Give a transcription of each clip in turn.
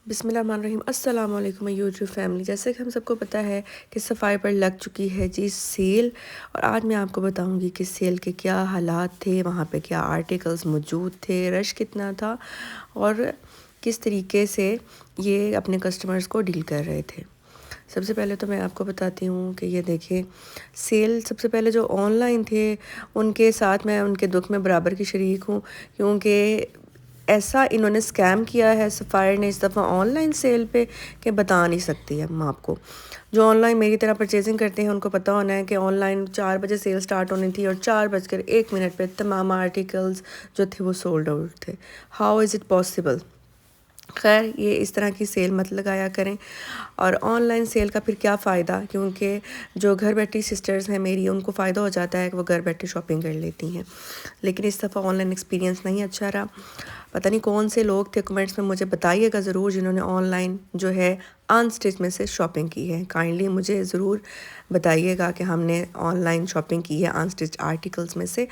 बिस्मिल्लाहिर्रहमानिर्रहीम अस्सलाम वालेकुम यूट्यूब फैमिली। जैसे कि हम सबको पता है कि सफ़ाई पर लग चुकी है जी सेल। और आज मैं आपको बताऊंगी कि सेल के क्या हालात थे, वहाँ पे क्या आर्टिकल्स मौजूद थे, रश कितना था और किस तरीके से ये अपने कस्टमर्स को डील कर रहे थे। सबसे पहले तो मैं आपको बताती हूँ कि ये देखें सेल। सबसे पहले जो ऑनलाइन थे उनके साथ मैं उनके दुख में बराबर की शरीक हूँ, क्योंकि ऐसा इन्होंने स्कैम किया है सफ़ायर ने इस दफ़ा ऑनलाइन सेल पे कि बता नहीं सकती हम आपको। जो ऑनलाइन मेरी तरह परचेजिंग करते हैं उनको पता होना है कि ऑनलाइन 4 बजे सेल स्टार्ट होनी थी और 4:01 पे तमाम आर्टिकल्स जो थे वो सोल्ड आउट थे। How is it possible. खैर, ये इस तरह की सेल मत लगाया करें। और ऑनलाइन सेल का फिर क्या फ़ायदा, क्योंकि जो घर बैठी सिस्टर्स हैं मेरी उनको फ़ायदा हो जाता है कि वो घर बैठे शॉपिंग कर लेती हैं। लेकिन इस दफ़ा ऑनलाइन एक्सपीरियंस नहीं अच्छा रहा। पता नहीं कौन से लोग थे, कमेंट्स में मुझे बताइएगा ज़रूर जिन्होंने ऑनलाइन जो है अनस्टिच में से शॉपिंग की है। काइंडली मुझे ज़रूर बताइएगा कि हमने ऑनलाइन शॉपिंग की है अनस्टिच आर्टिकल्स में से।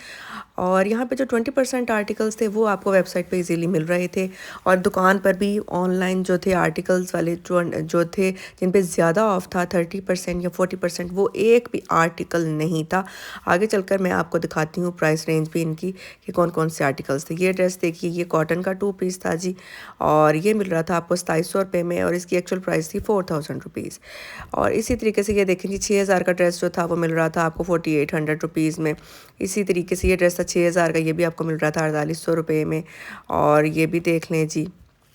और यहाँ पे जो 20% आर्टिकल्स थे वो आपको वेबसाइट पे इजीली मिल रहे थे, और दुकान पर भी ऑनलाइन जो थे आर्टिकल्स वाले जो थे जिन पे ज़्यादा ऑफ था 30% या 40%, वो एक भी आर्टिकल नहीं था। आगे चलकर मैं आपको दिखाती हूँ प्राइस रेंज भी इनकी कि कौन कौन से आर्टिकल्स थे। ये ड्रेस देखिए, ये कॉटन का 2 पीस था जी, और ये मिल रहा था आपको 2700 रुपये में, और इसकी एक्चुअल प्राइस थी 4000 रुपीज़। और इसी तरीके से ये देखें जी, 6000 का ड्रेस जो था वो मिल रहा था आपको 4800 रुपीज़ में। इसी तरीके से ये ड्रेस था 6000 का, ये भी आपको मिल रहा था 4800 रुपये में। और ये भी देख लें जी,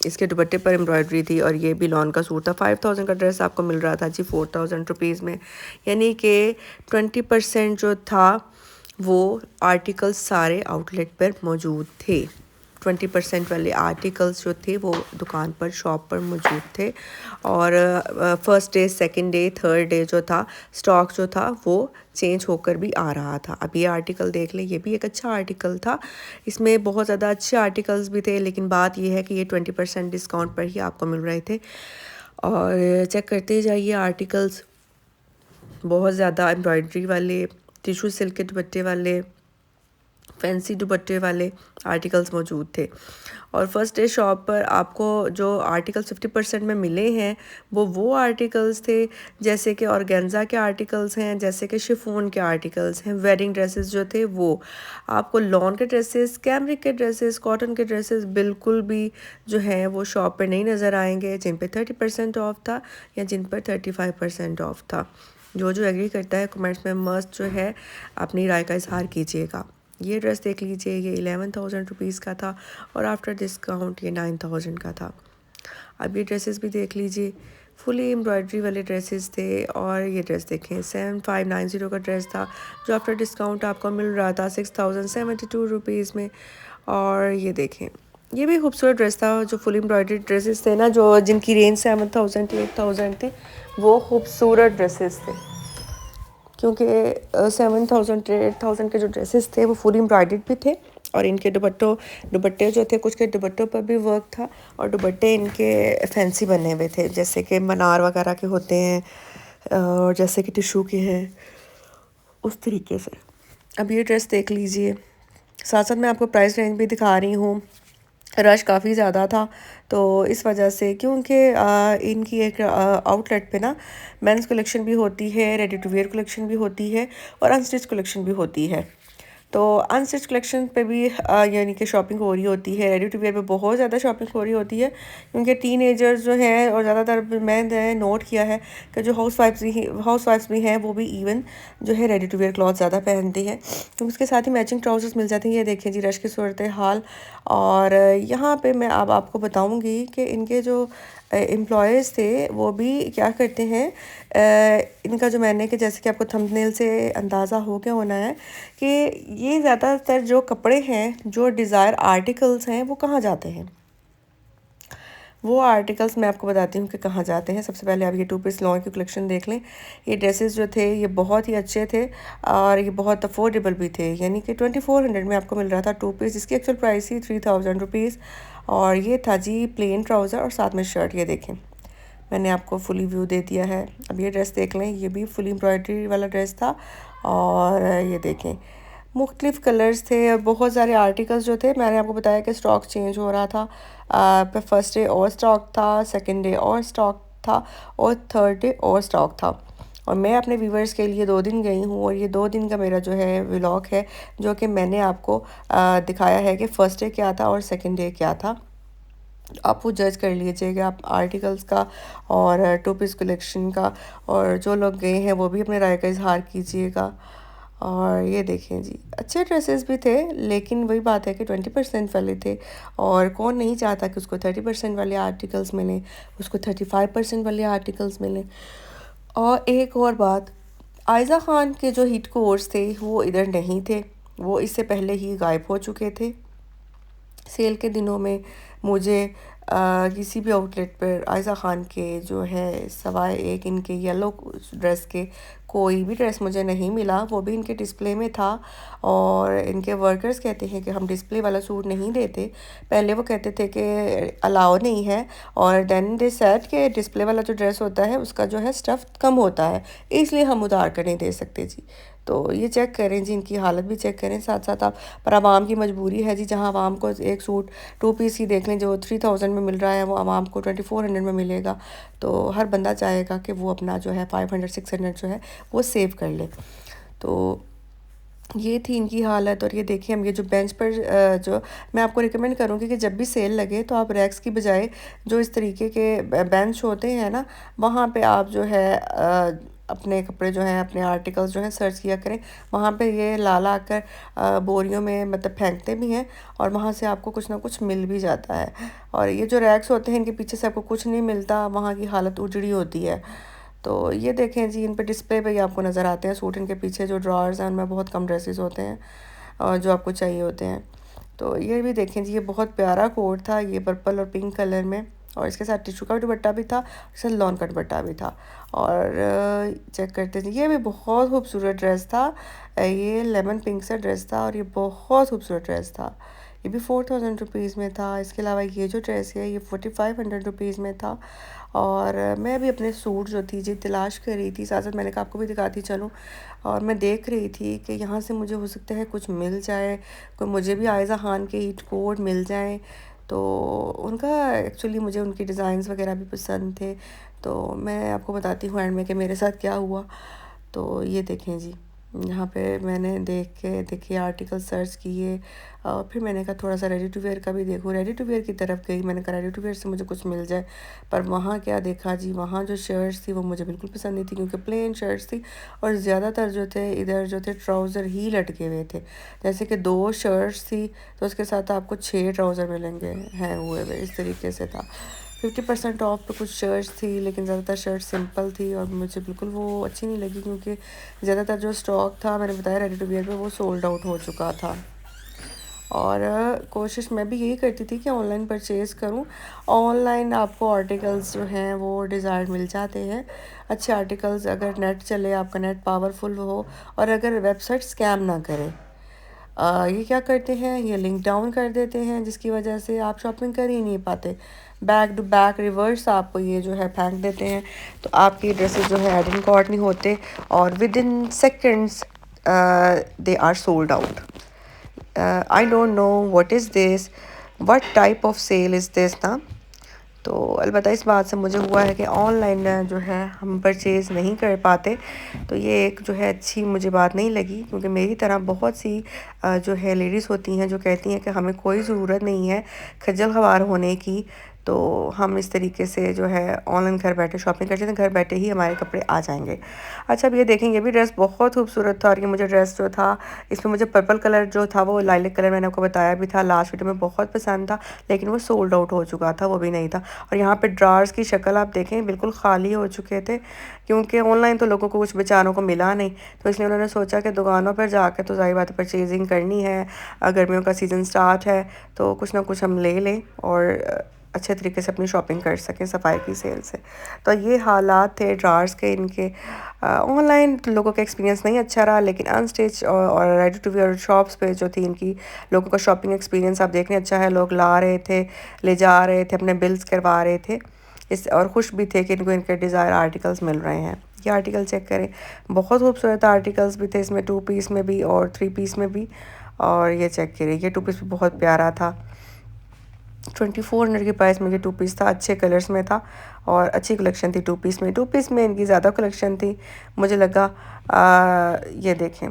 इसके दुपट्टे पर एम्ब्रॉयडरी थी, और ये भी लॉन का सूट था। 5000 का ड्रेस आपको मिल रहा था जी 4000 रुपीज़ में। यानी कि 20% जो था वो आर्टिकल्स सारे आउटलेट पर मौजूद थे। 20% वाले आर्टिकल्स जो थे वो दुकान पर शॉप पर मौजूद थे। और first day, second day, third day जो था स्टॉक जो था वो चेंज होकर भी आ रहा था। अब ये आर्टिकल देख लें, ये भी एक अच्छा आर्टिकल था। इसमें बहुत ज़्यादा अच्छे आर्टिकल्स भी थे, लेकिन बात ये है कि ये 20% डिस्काउंट पर ही आपको मिल रहे थे। और चेक करते जाइए आर्टिकल्स, बहुत ज़्यादा एम्ब्रॉयडरी वाले, टिशू सिल्क के दुपट्टे वाले, फैंसी दुपट्टे वाले आर्टिकल्स मौजूद थे। और फर्स्ट डे शॉप पर आपको जो आर्टिकल्स 50% में मिले हैं वो आर्टिकल्स थे, जैसे कि ऑर्गेन्जा के आर्टिकल्स हैं, जैसे कि शिफॉन के आर्टिकल्स हैं। वेडिंग ड्रेसेस जो थे वो आपको, लॉन के ड्रेसेस, कैमरिक के ड्रेसेस, कॉटन के ड्रेसेस बिल्कुल भी जो हैं वो शॉप पर नहीं नज़र आएंगे, जिन पे 30% ऑफ था या जिन पर 35% ऑफ था। जो एग्री करता है कमेंट्स में मस्त जो है अपनी राय का इजहार कीजिएगा। ये ड्रेस देख लीजिए, ये 11,000 रुपीज़ का था और आफ्टर डिस्काउंट ये 9,000 का था। अब ये ड्रेसेस भी देख लीजिए, फुली एम्ब्रॉयडरी वाले ड्रेसेस थे। और ये ड्रेस देखें 7590 का ड्रेस था, जो आफ्टर डिस्काउंट आपको मिल रहा था 6072 रुपीज़ में। और ये देखें, ये भी खूबसूरत ड्रेस था। जो फुल एम्ब्रॉयडरी ड्रेसेस थे ना, जो जिनकी रेंज 7000 to 8000 थे, वो खूबसूरत ड्रेसेस थे, क्योंकि 7000 to 8000 के जो ड्रेसेस थे वो फुल एम्ब्रॉयडर्ड भी थे। और इनके दुपट्टे जो थे, कुछ के दुपट्टों पर भी वर्क था, और दुपट्टे इनके फैंसी बने हुए थे, जैसे कि मनार वगैरह के होते हैं, और जैसे कि टिशू के हैं, उस तरीके से। अब ये ड्रेस देख लीजिए, साथ साथ मैं आपको प्राइस रेंज भी दिखा रही हूँ। रश काफ़ी ज़्यादा था, तो इस वजह से, क्योंकि इनकी एक आउटलेट पे ना मेंस कलेक्शन भी होती है, रेडी टू वेयर कलेक्शन भी होती है, और अनस्टिच कलेक्शन भी होती है। तो अनस्टिच कलेक्शन पे भी यानी कि शॉपिंग हो रही होती है। रेडी टू वेयर पे बहुत ज़्यादा शॉपिंग हो रही होती है, क्योंकि टीनेजर्स जो हैं, और ज़्यादातर मैंने नोट किया है कि जो हाउस वाइफ्स भी हैं वो भी इवन जो है रेडी टू वेयर क्लॉथ ज़्यादा पहनती हैं, क्योंकि उसके साथ ही मैचिंग ट्राउजर्स मिल जाते हैं। ये देखें जी, रश की सूरत हाल। और यहाँ पे मैं अब आपको बताऊँगी कि इनके जो एम्प्लॉयज़ थे वो भी क्या करते हैं। इनका जो मैंने कि जैसे कि आपको थंबनेल से अंदाज़ा हो गया होना है कि ये ज़्यादातर जो कपड़े हैं, जो डिज़ायर आर्टिकल्स हैं, वो कहाँ जाते हैं। वो आर्टिकल्स मैं आपको बताती हूँ कि कहाँ जाते हैं। सबसे पहले आप ये 2 पीस लॉन्ग की कलेक्शन देख लें। ये ड्रेसेस जो थे ये बहुत ही अच्छे थे, और ये बहुत अफोर्डेबल भी थे, यानी कि 2400 में आपको मिल रहा था 2 पीस, जिसकी एक्चुअल प्राइस थी 3000 रुपीज़। और ये था जी प्लेन ट्राउज़र और साथ में शर्ट। ये देखें, मैंने आपको फुली व्यू दे दिया है। अब ये ड्रेस देख लें, ये भी फुल एम्ब्रॉयडरी वाला ड्रेस था। और ये देखें, मुख्तलिफ़ कलर्स थे और बहुत सारे आर्टिकल्स जो थे, मैंने आपको बताया कि स्टॉक चेंज हो रहा था। पे फर्स्ट डे और स्टॉक था, सेकंड डे और स्टॉक था और थर्ड डे और स्टॉक था। और मैं अपने व्यूवर्स के लिए 2 दिन गई हूँ और ये 2 दिन का मेरा जो है व्लॉग है, जो कि मैंने आपको दिखाया है कि फ़र्स्ट डे क्या था और सेकंड डे क्या था। आप वो जज कर लीजिएगा आप आर्टिकल्स का और टू पीस कलेक्शन का, और जो लोग गए हैं वो भी अपने राय का इजहार कीजिएगा। और ये देखें जी, अच्छे ड्रेसेस भी थे, लेकिन वही बात है कि 20% वाले थे, और कौन नहीं चाहता कि उसको 30% वाले आर्टिकल्स मिलें, उसको 35% वाले आर्टिकल्स मिलें। और एक और बात, आयज़ा ख़ान के जो हिट कोर्स थे वो इधर नहीं थे, वो इससे पहले ही गायब हो चुके थे। सेल के दिनों में मुझे किसी भी आउटलेट पर आयज़ा ख़ान के जो है सवाए एक इनके येलो ड्रेस के कोई भी ड्रेस मुझे नहीं मिला, वो भी इनके डिस्प्ले में था। और इनके वर्कर्स कहते हैं कि हम डिस्प्ले वाला सूट नहीं देते, पहले वो कहते थे कि अलाउ नहीं है, और देन दे सेड के डिस्प्ले वाला जो ड्रेस होता है उसका जो है स्टफ़ कम होता है, इसलिए हम उतार कर नहीं दे सकते जी। तो ये चेक करें जी, इनकी हालत भी चेक करें साथ साथ आप। पर आवाम की मजबूरी है जी, जहाँ आवाम को एक सूट 2 पीस ही देख लें जो 3000 में मिल रहा है, वो आवाम को 2400 में मिलेगा। तो हर बंदा चाहेगा कि वो अपना जो है 500-600 जो है वो सेव कर ले। तो ये थी इनकी हालत। और ये देखिए, हम ये जो बेंच पर जो मैं आपको रिकमेंड करूँगी कि जब भी सेल लगे तो आप रैक्स की बजाय जो इस तरीके के बेंच होते हैं ना, वहाँ पे आप जो है अपने कपड़े जो हैं, अपने आर्टिकल्स जो हैं सर्च किया करें। वहाँ पे ये ला कर बोरियों में मतलब फेंकते भी हैं, और वहाँ से आपको कुछ ना कुछ मिल भी जाता है। और ये जो रैक्स होते हैं इनके पीछे से आपको कुछ नहीं मिलता, वहाँ की हालत उजड़ी होती है। तो ये देखें जी, इन पे डिस्प्ले पे ही आपको नज़र आते हैं सूट, इनके पीछे जो ड्रॉर्स हैं उनमें बहुत कम ड्रेसेस होते हैं और जो आपको चाहिए होते हैं। तो ये भी देखें जी, ये बहुत प्यारा कोट था, ये पर्पल और पिंक कलर में, और इसके साथ टिशू का दुपट्टा भी था, इसके साथ लॉन का दुपट्टा भी था। और चेक करते जी, ये भी बहुत खूबसूरत ड्रेस था, ये लेमन पिंक सा ड्रेस था और ये बहुत खूबसूरत ड्रेस था। ये भी 4000 रुपीज़ में था। इसके अलावा ये जो ड्रेस है ये 4500 रुपीज़ में था। और मैं भी अपने सूट जो थी जी तलाश कर रही थी, साथ साथ मैंने कहा आपको भी दिखाती चलूँ। और मैं देख रही थी कि यहाँ से मुझे हो सकता है कुछ मिल जाए, कोई मुझे भी आयज़ा ख़ान के हिट कोट मिल जाए। तो उनका एक्चुअली मुझे उनके डिज़ाइंस वगैरह भी पसंद थे। तो मैं आपको बताती हूँ एंड में कि मेरे साथ क्या हुआ। तो ये देखें जी, यहाँ पे मैंने देख के देखिए आर्टिकल सर्च किए, और फिर मैंने कहा थोड़ा सा रेडी टू वेयर का भी देखूँ, रेडी टू वेयर की तरफ गई, मैंने कहा रेडी टू वेयर से मुझे कुछ मिल जाए। पर वहाँ क्या देखा जी, वहाँ जो शर्ट्स थी वो मुझे बिल्कुल पसंद नहीं थी, क्योंकि प्लेन शर्ट्स थी और ज़्यादातर जो थे इधर जो थे ट्राउज़र ही लटके हुए थे। जैसे कि 2 शर्ट्स थी तो उसके साथ आपको 6 ट्राउज़र मिलेंगे हैं हुए हुए, इस तरीके से था। 50% ऑफ पे कुछ शर्ट्स थी, लेकिन ज़्यादातर शर्ट सिंपल थी और मुझे बिल्कुल वो अच्छी नहीं लगी, क्योंकि ज़्यादातर जो स्टॉक था मैंने बताया रेडी टू वियर पे वो सोल्ड आउट हो चुका था। और कोशिश मैं भी यही करती थी कि ऑनलाइन परचेज़ करूं। ऑनलाइन आपको आर्टिकल्स जो हैं वो डिज़ायर्ड मिल जाते हैं, अच्छे आर्टिकल्स, अगर नेट चले, आपका नेट पावरफुल हो, और अगर वेबसाइट स्कैम ना करे। ये क्या करते हैं, ये लिंक डाउन कर देते हैं, जिसकी वजह से आप शॉपिंग कर ही नहीं पाते। बैक टू बैक रिवर्स आपको ये जो है फेंक देते हैं, तो आपकी ड्रेसेस जो है एड इन कार्ट नहीं होते, और within seconds they are sold out. I don't know what is this, what type of sale is this ना। तो अलबत्ता इस बात से मुझे हुआ है कि ऑनलाइन जो है हम परचेज़ नहीं कर पाते, तो ये एक जो है अच्छी मुझे बात नहीं लगी, क्योंकि मेरी तरह बहुत सी जो है लेडीज़ होती हैं जो कहती हैं कि हमें कोई ज़रूरत नहीं है खज्जल ख़वार होने की, तो हम इस तरीके से जो है ऑनलाइन घर बैठे शॉपिंग करते हैं, घर बैठे ही हमारे कपड़े आ जाएंगे। अच्छा, अब ये देखेंगे, ये भी ड्रेस बहुत खूबसूरत था, और ये मुझे ड्रेस जो था इसमें मुझे पर्पल कलर जो था वो लाइलिक कलर मैंने आपको बताया भी था लास्ट वीडियो में, बहुत पसंद था, लेकिन वो सोल्ड आउट हो चुका था, वो भी नहीं था। और यहाँ पे ड्रार्स की शक्ल आप देखें बिल्कुल खाली हो चुके थे, क्योंकि ऑनलाइन तो लोगों को कुछ बेचारों को मिला नहीं, तो इसलिए उन्होंने सोचा कि दुकानों पर जाकर तो ज़ाहिर बात परचेजिंग करनी है, गर्मियों का सीज़न स्टार्ट है, तो कुछ ना कुछ हम ले लें और अच्छे तरीके से अपनी शॉपिंग कर सकें सफ़ाई की सेल से। तो ये हालात थे ड्रार्स के इनके। ऑनलाइन तो लोगों का एक्सपीरियंस नहीं अच्छा रहा, लेकिन अनस्टिच और रेडी टू वेयर शॉप्स पे जो थी इनकी लोगों का शॉपिंग एक्सपीरियंस आप देखने अच्छा है, लोग ला रहे थे, ले जा रहे थे, अपने बिल्स करवा रहे थे, इस और खुश भी थे कि इनको इनके डिज़ायर आर्टिकल्स मिल रहे हैं। ये आर्टिकल चेक करें, बहुत खूबसूरत आर्टिकल्स भी थे इसमें, 2 पीस में भी और 3 पीस में भी। और ये चेक करिए, ये 2 पीस भी बहुत प्यारा था। 2400 के प्राइस में ये 2 पीस था, अच्छे कलर्स में था और अच्छी कलेक्शन थी 2 पीस में। 2 पीस में इनकी ज़्यादा कलेक्शन थी मुझे लगा। ये देखें,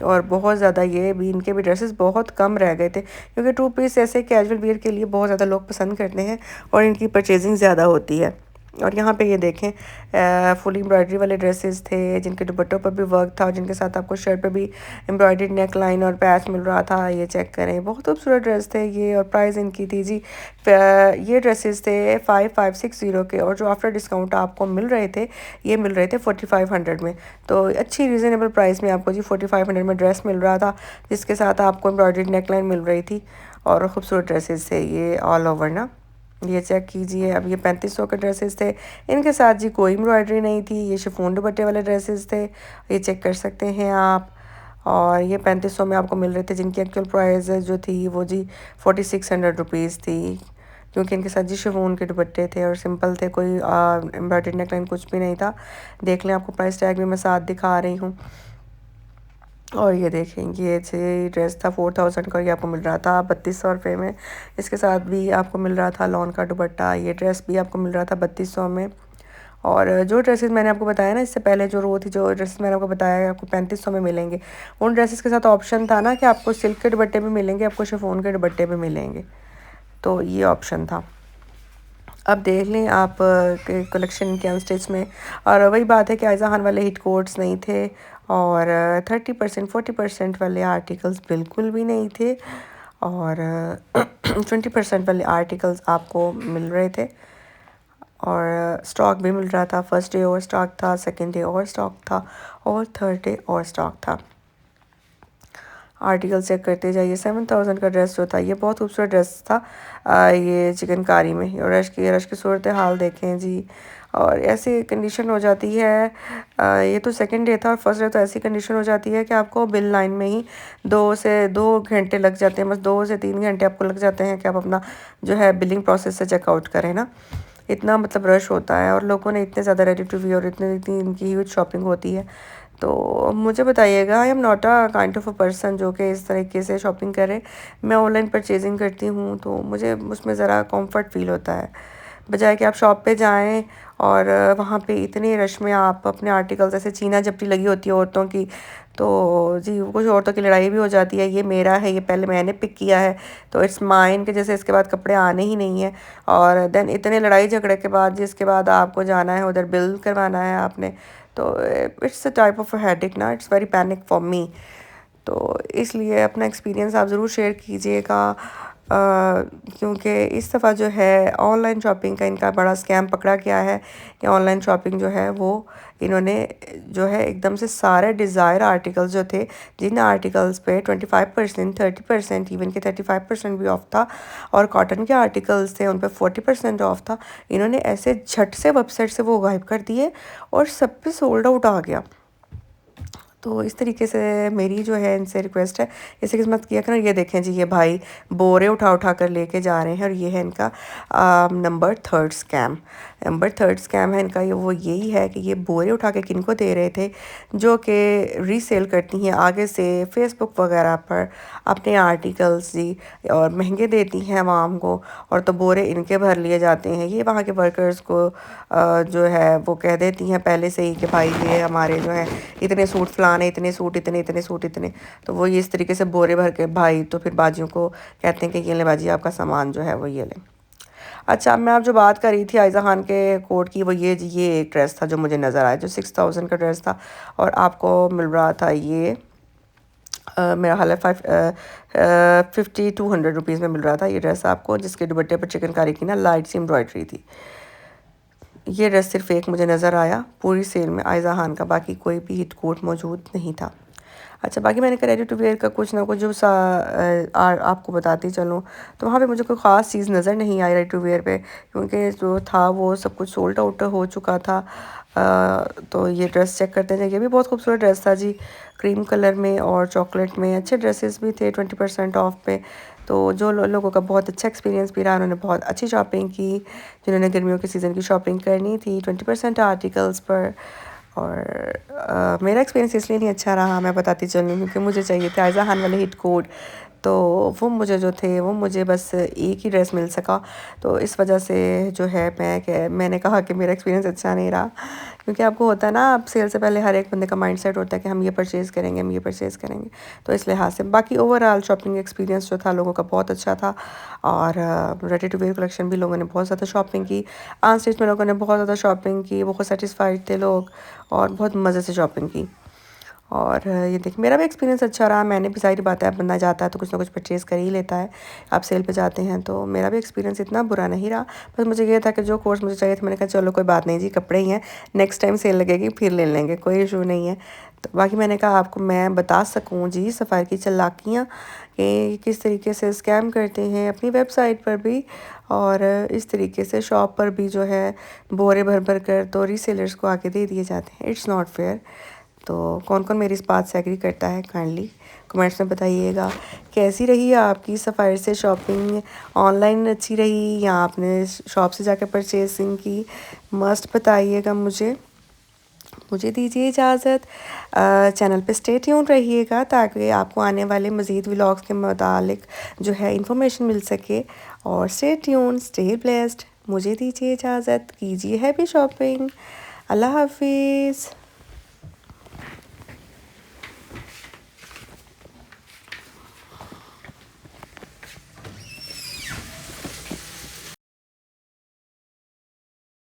और बहुत ज़्यादा ये भी, इनके भी ड्रेसेस बहुत कम रह गए थे, क्योंकि 2 पीस ऐसे कैजुअल वियर के लिए बहुत ज़्यादा लोग पसंद करते हैं और इनकी परचेजिंग ज़्यादा होती है। और यहाँ पे ये देखें, फुल एम्ब्रॉयडरी वाले ड्रेसेस थे जिनके दुपट्टों पर भी वर्क था और जिनके साथ आपको शर्ट पे भी एम्ब्रॉयडर्ड नेक लाइन और पैच मिल रहा था। ये चेक करें, बहुत खूबसूरत ड्रेस थे ये। और प्राइस इनकी थी जी, ये ड्रेसेस थे 5560 के, और जो आफ्टर डिस्काउंट आपको मिल रहे थे, ये मिल रहे थे 4500 में। तो अच्छी रीज़नेबल प्राइस में आपको जी 4500 में ड्रेस मिल रहा था, जिसके साथ आपको एम्ब्रॉयडर्ड नेक लाइन मिल रही थी और ख़ूबसूरत ड्रेसेस थे ये ऑल ओवर ना। ये चेक कीजिए, अब ये 3500 के ड्रेसेस थे, इनके साथ जी कोई एम्ब्रॉयडरी नहीं थी, ये शिफॉन दुपट्टे वाले ड्रेसेस थे, ये चेक कर सकते हैं आप। और ये 3500 में आपको मिल रहे थे, जिनकी एक्चुअल प्राइस जो थी वो जी 4600 रुपीज़ थी, क्योंकि इनके साथ जी शिफॉन के दुपट्टे थे और सिंपल थे, कोई एम्ब्रॉयडरी नेकलाइन कुछ भी नहीं था। देख लें, आपको प्राइस टैग भी मैं साथ दिखा रही हूँ। और ये देखें, ये ड्रेस था 4000 का, ये आपको मिल रहा था 3200 रुपये में। इसके साथ भी आपको मिल रहा था लॉन का दुपट्टा, ये ड्रेस भी आपको मिल रहा था 3200 में। और जो ड्रेसेस मैंने आपको बताया ना इससे पहले, जो रो थी, जो ड्रेसेस मैंने आपको बताया आपको 3500 में मिलेंगे, उन ड्रेसेस के साथ ऑप्शन था ना कि आपको सिल्क के दुपट्टे भी मिलेंगे, आपको शिफॉन के दुपट्टे भी मिलेंगे, तो ये ऑप्शन था। अब देख लें आप के कलेक्शन के अनस्टिच में। और वही बात है कि आयज़ा खान वाले हिट कोट्स नहीं थे, और 30% 40% वाले आर्टिकल्स बिल्कुल भी नहीं थे, और 20% वाले आर्टिकल्स आपको मिल रहे थे। और स्टॉक भी मिल रहा था, फर्स्ट डे और स्टॉक था, सेकंड डे और स्टॉक था, और थर्ड डे और स्टॉक था। आर्टिकल चेक करते जाइए। 7000 का ड्रेस जो था, ये बहुत खूबसूरत ड्रेस था। ये चिकनकारी में, और रश की सूरत हाल देखें जी। और ऐसी कंडीशन हो जाती है, ये तो सेकंड डे था, और फर्स्ट डे तो ऐसी कंडीशन हो जाती है कि आपको बिल लाइन में ही 2 घंटे लग जाते हैं, बस 2 से 3 घंटे आपको लग जाते हैं कि आप अपना जो है बिलिंग प्रोसेस से चेकआउट करें ना। इतना मतलब रश होता है, और लोगों ने इतने ज़्यादा रेडी टू वी और इतनी इनकी ह्यूज शॉपिंग होती है। तो मुझे बताइएगा, I am not a kind of a person जो कि इस तरीके से शॉपिंग करे। मैं ऑनलाइन परचेजिंग करती हूँ, तो मुझे उसमें ज़रा कंफर्ट फील होता है, बजाय कि आप शॉप पे जाएं और वहाँ पे इतने रश में आप अपने आर्टिकल्स, ऐसे छीना झपटी लगी होती है औरतों की, तो जी कुछ औरतों की लड़ाई भी हो जाती है, ये मेरा है, ये पहले मैंने पिक किया है, तो इट्स माइन के जैसे इसके बाद कपड़े आने ही नहीं है। और देन इतने लड़ाई झगड़े के बाद जिसके बाद आपको जाना है उधर बिल करवाना है आपने, तो it's a type of headache ना, it's very panic for me. तो इसलिए अपना एक्सपीरियंस आप ज़रूर शेयर कीजिएगा, क्योंकि इस दफ़ा जो है ऑनलाइन शॉपिंग का इनका बड़ा स्कैम पकड़ा गया है कि ऑनलाइन शॉपिंग जो है वो इन्होंने जो है एकदम से सारे डिज़ायर आर्टिकल्स जो थे, जिन आर्टिकल्स पे 25%, 30%, इवन के 35% भी ऑफ था, और कॉटन के आर्टिकल्स थे उन पे 40% ऑफ था, इन्होंने ऐसे झट से वेबसाइट से वो गायब कर दिए और सब पे सोल्ड आउट आ गया। तो इस तरीके से मेरी जो है इनसे रिक्वेस्ट है, ऐसे किस्मत किया करें। ये देखें जी, ये भाई बोरे उठा उठा कर लेके जा रहे हैं, और ये है इनका number third scam. Number third scam है इनका, ये वो यही है कि ये बोरे उठा के किनको दे रहे थे, जो कि रीसेल करती हैं आगे से फेसबुक वगैरह पर अपने आर्टिकल्स जी, और महंगे देती हैं आवाम को, और तो बोरे इनके भर लिए जाते हैं। ये वहाँ के वर्कर्स को जो है वो कह देती हैं पहले से ही कि भाई ये हमारे जो है इतने सूट फलाने, इतने सूट, इतने सूट इतने, तो वो ये इस तरीके से बोरे भर के भाई तो फिर बाजियों को कहते हैं कि ये ले बाजी, आपका सामान जो है वो ये लें। अच्छा, मैं आप जो बात कर रही थी आयज़ा खान के कोट की, वो ये एक ड्रेस था जो मुझे नज़र आया, जो 6000 का ड्रेस था, और आपको मिल रहा था ये मेरा हाल है 5200 रुपीज़ में मिल रहा था ये ड्रेस आपको, जिसके दुपट्टे पर चिकनकारी की ना लाइट सी एम्ब्रॉयडरी थी। ये ड्रेस सिर्फ एक मुझे नज़र आया पूरी सेल में आयज़ा खान का, बाकी कोई भी हिट कोट मौजूद नहीं था। अच्छा, बाकी मैंने कहा रेडी टू वेयर का कुछ ना कुछ जो आपको बताती चलूँ, तो वहाँ पे मुझे कोई ख़ास चीज़ नज़र नहीं आई रेडी टू वेयर पे, क्योंकि जो था वो सब कुछ सोल्ड आउट हो चुका था। तो ये ड्रेस चेक करते हैं, ये भी बहुत खूबसूरत ड्रेस था जी, क्रीम कलर में और चॉकलेट में। अच्छे ड्रेसेस भी थे 20% ऑफ पे। तो जो लोगों का बहुत अच्छा एक्सपीरियंस भी रहा, उन्होंने बहुत अच्छी शॉपिंग की, जिन्होंने गर्मियों के सीज़न की शॉपिंग करनी थी 20% आर्टिकल्स पर। और मेरा एक्सपीरियंस इसलिए नहीं अच्छा रहा, मैं बताती चलूँ, क्योंकि मुझे चाहिए थे आयज़ा खान वाले हिट कोड, तो वो मुझे जो थे वो मुझे बस एक ही ड्रेस मिल सका। तो इस वजह से जो है मैंने कहा कि मेरा एक्सपीरियंस अच्छा नहीं रहा, क्योंकि आपको होता है ना, आप सेल से पहले हर एक बंदे का माइंडसेट होता है कि हम ये परचेज़ करेंगे, हम ये परचेज़ करेंगे। तो इस लिहाज से बाकी ओवरऑल शॉपिंग एक्सपीरियंस जो था लोगों का बहुत अच्छा था। और रेडी टू वेयर कलेक्शन भी लोगों ने बहुत ज़्यादा शॉपिंग की, ऑन स्टेज में लोगों ने बहुत ज़्यादा शॉपिंग की, बहुत सेटिस्फाइड थे लोग और बहुत मज़े से शॉपिंग की। और ये देखिए मेरा भी एक्सपीरियंस अच्छा रहा, मैंने भी, ज़ाहिर बात है, अब बंदा जाता है तो कुछ ना कुछ परचेज़ कर ही लेता है, आप सेल पे जाते हैं, तो मेरा भी एक्सपीरियंस इतना बुरा नहीं रहा। बस मुझे ये था कि जो कोर्स मुझे चाहिए था, मैंने कहा चलो कोई बात नहीं जी, कपड़े ही हैं, नेक्स्ट टाइम सेल लगेगी फिर ले लेंगे, कोई इशू नहीं है। तो बाकी मैंने कहा आपको मैं बता सकूँ जी सफ़ायर की चालाकियाँ कि किस तरीके से स्कैम करते हैं अपनी वेबसाइट पर भी, और इस तरीके से शॉप पर भी जो है बोरे भर भर कर तो रीसेलर्स को आके दे दिए जाते हैं। It's not fair. तो कौन कौन मेरी इस बात से एग्री करता है, काइंडली कमेंट्स में बताइएगा। कैसी रही आपकी सफ़ायर से शॉपिंग, ऑनलाइन अच्छी रही या आपने शॉप से जाकर परचेसिंग की, मस्ट बताइएगा मुझे। मुझे दीजिए इजाज़त, चैनल पे स्टे ट्यून रहिएगा ताकि आपको आने वाले मज़ीद व्लॉग्स के मुतालिक जो है इंफॉर्मेशन मिल सके। और स्टे ट्यून, स्टे ब्लेस्ड, मुझे दीजिए इजाज़त, कीजिए हैप्पी शॉपिंग। अल्लाह हाफिज़।